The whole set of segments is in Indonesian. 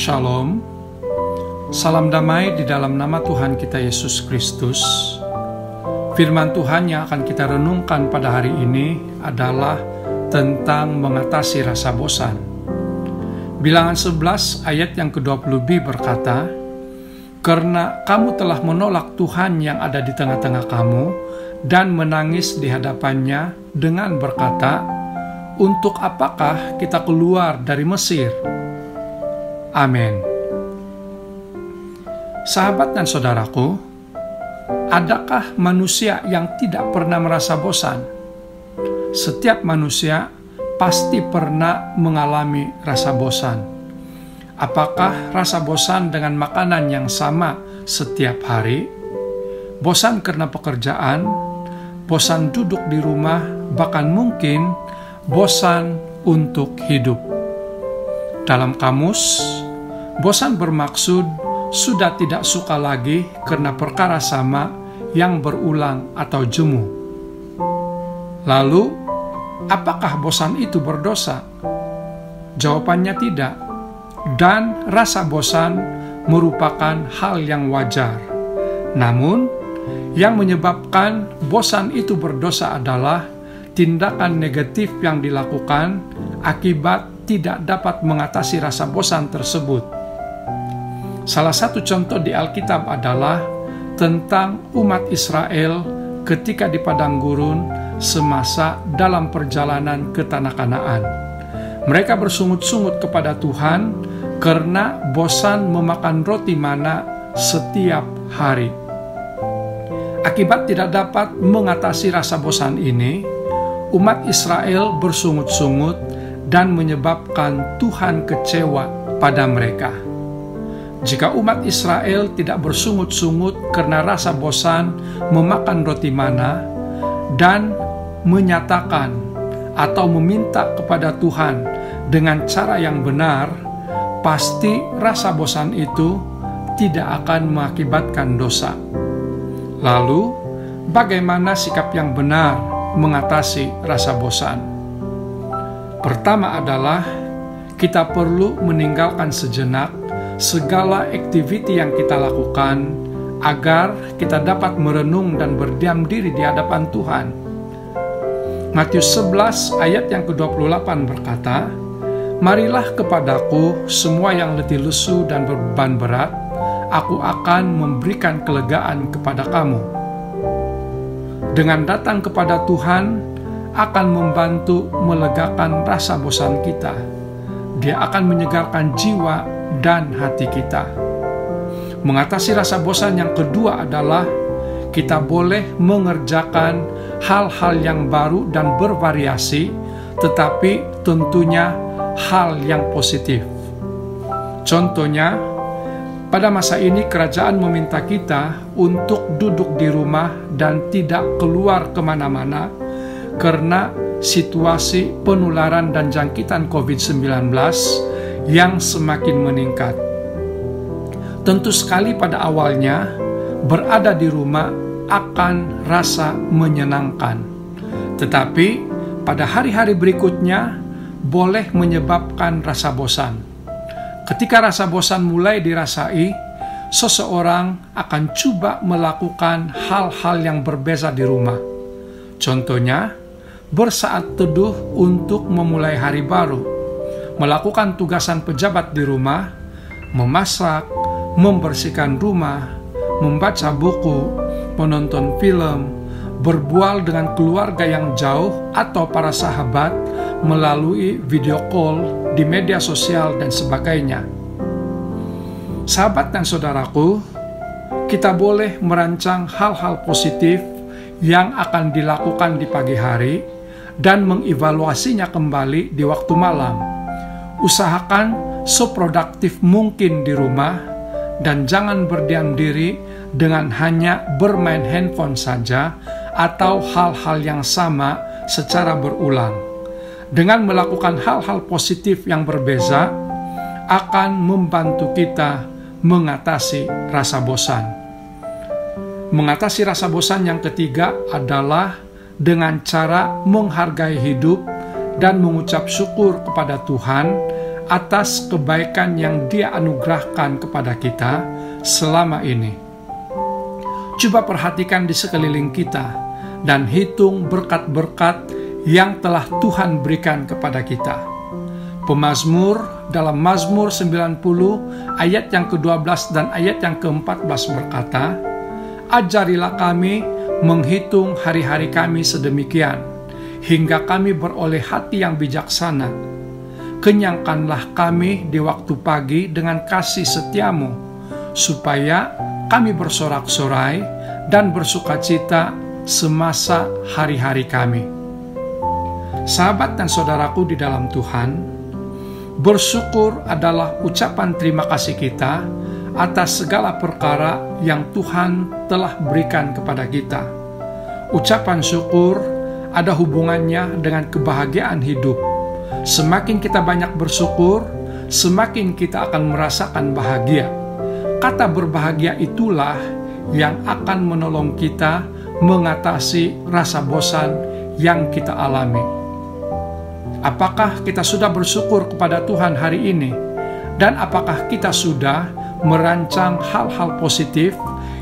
Shalom, salam damai di dalam nama Tuhan kita Yesus Kristus. Firman Tuhan yang akan kita renungkan pada hari ini adalah tentang mengatasi rasa bosan. Bilangan 11 ayat yang ke-20b berkata, "Karena kamu telah menolak Tuhan yang ada di tengah-tengah kamu dan menangis di hadapannya dengan berkata, 'Untuk apakah kita keluar dari Mesir?'" Amin. Sahabat dan saudaraku, adakah manusia yang tidak pernah merasa bosan? Setiap manusia pasti pernah mengalami rasa bosan. Apakah rasa bosan dengan makanan yang sama setiap hari? Bosan karena pekerjaan, bosan duduk di rumah, bahkan mungkin bosan untuk hidup. Dalam kamus, bosan bermaksud sudah tidak suka lagi karena perkara sama yang berulang atau jemu. Lalu, apakah bosan itu berdosa? Jawabannya tidak. Dan rasa bosan merupakan hal yang wajar. Namun, yang menyebabkan bosan itu berdosa adalah tindakan negatif yang dilakukan akibat tidak dapat mengatasi rasa bosan tersebut. Salah satu contoh di Alkitab adalah tentang umat Israel ketika di padang gurun semasa dalam perjalanan ke tanah Kanaan. Mereka bersungut-sungut kepada Tuhan karena bosan memakan roti mana setiap hari. Akibat tidak dapat mengatasi rasa bosan ini, umat Israel bersungut-sungut dan menyebabkan Tuhan kecewa pada mereka. Jika umat Israel tidak bersungut-sungut karena rasa bosan memakan roti mana dan menyatakan atau meminta kepada Tuhan dengan cara yang benar, pasti rasa bosan itu tidak akan mengakibatkan dosa. Lalu, bagaimana sikap yang benar mengatasi rasa bosan? Pertama adalah kita perlu meninggalkan sejenak segala aktiviti yang kita lakukan agar kita dapat merenung dan berdiam diri di hadapan Tuhan. Matius 11 ayat yang ke-28 berkata, "Marilah kepadaku semua yang letih lesu dan berbeban berat, aku akan memberikan kelegaan kepada kamu." Dengan datang kepada Tuhan akan membantu melegakan rasa bosan kita. Dia akan menyegarkan jiwa dan hati kita. Mengatasi rasa bosan yang kedua adalah kita boleh mengerjakan hal-hal yang baru dan bervariasi, tetapi tentunya hal yang positif. Contohnya, pada masa ini kerajaan meminta kita untuk duduk di rumah dan tidak keluar kemana-mana karena situasi penularan dan jangkitan COVID-19 yang semakin meningkat. Tentu sekali pada awalnya, berada di rumah akan rasa menyenangkan. Tetapi pada hari-hari berikutnya, boleh menyebabkan rasa bosan. Ketika rasa bosan mulai dirasai, seseorang akan coba melakukan hal-hal yang berbeda di rumah. Contohnya, bersaat teduh untuk memulai hari baru, melakukan tugasan pejabat di rumah, memasak, membersihkan rumah, membaca buku, menonton film, berbual dengan keluarga yang jauh atau para sahabat melalui video call di media sosial dan sebagainya. Sahabat dan saudaraku, kita boleh merancang hal-hal positif yang akan dilakukan di pagi hari dan mengevaluasinya kembali di waktu malam. Usahakan seproduktif mungkin di rumah dan jangan berdiam diri dengan hanya bermain handphone saja atau hal-hal yang sama secara berulang. Dengan melakukan hal-hal positif yang berbeza akan membantu kita mengatasi rasa bosan. Mengatasi rasa bosan yang ketiga adalah dengan cara menghargai hidup dan mengucap syukur kepada Tuhan atas kebaikan yang Dia anugerahkan kepada kita selama ini. Coba perhatikan di sekeliling kita dan hitung berkat-berkat yang telah Tuhan berikan kepada kita. Pemazmur dalam Mazmur 90 ayat yang ke-12 dan ayat yang ke-14 berkata, "Ajarilah kami menghitung hari-hari kami sedemikian, hingga kami beroleh hati yang bijaksana. Kenyangkanlah kami di waktu pagi dengan kasih setiamu, supaya kami bersorak-sorai dan bersukacita semasa hari-hari kami." Sahabat dan saudaraku di dalam Tuhan, bersyukur adalah ucapan terima kasih kita atas segala perkara yang Tuhan telah berikan kepada kita. Ucapan syukur ada hubungannya dengan kebahagiaan hidup. Semakin kita banyak bersyukur, semakin kita akan merasakan bahagia. Kata berbahagia itulah yang akan menolong kita mengatasi rasa bosan yang kita alami. Apakah kita sudah bersyukur kepada Tuhan hari ini? Dan apakah kita sudah merancang hal-hal positif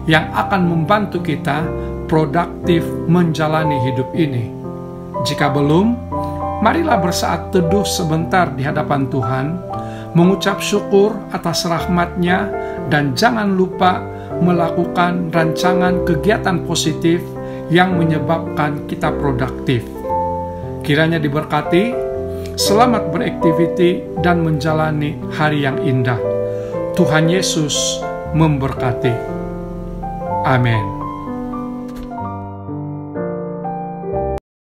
yang akan membantu kita produktif menjalani hidup ini? Jika belum, marilah bersaat teduh sebentar di hadapan Tuhan, mengucap syukur atas rahmat-Nya, dan jangan lupa melakukan rancangan kegiatan positif yang menyebabkan kita produktif. Kiranya diberkati. Selamat beraktiviti dan menjalani hari yang indah. Tuhan Yesus memberkati. Amin.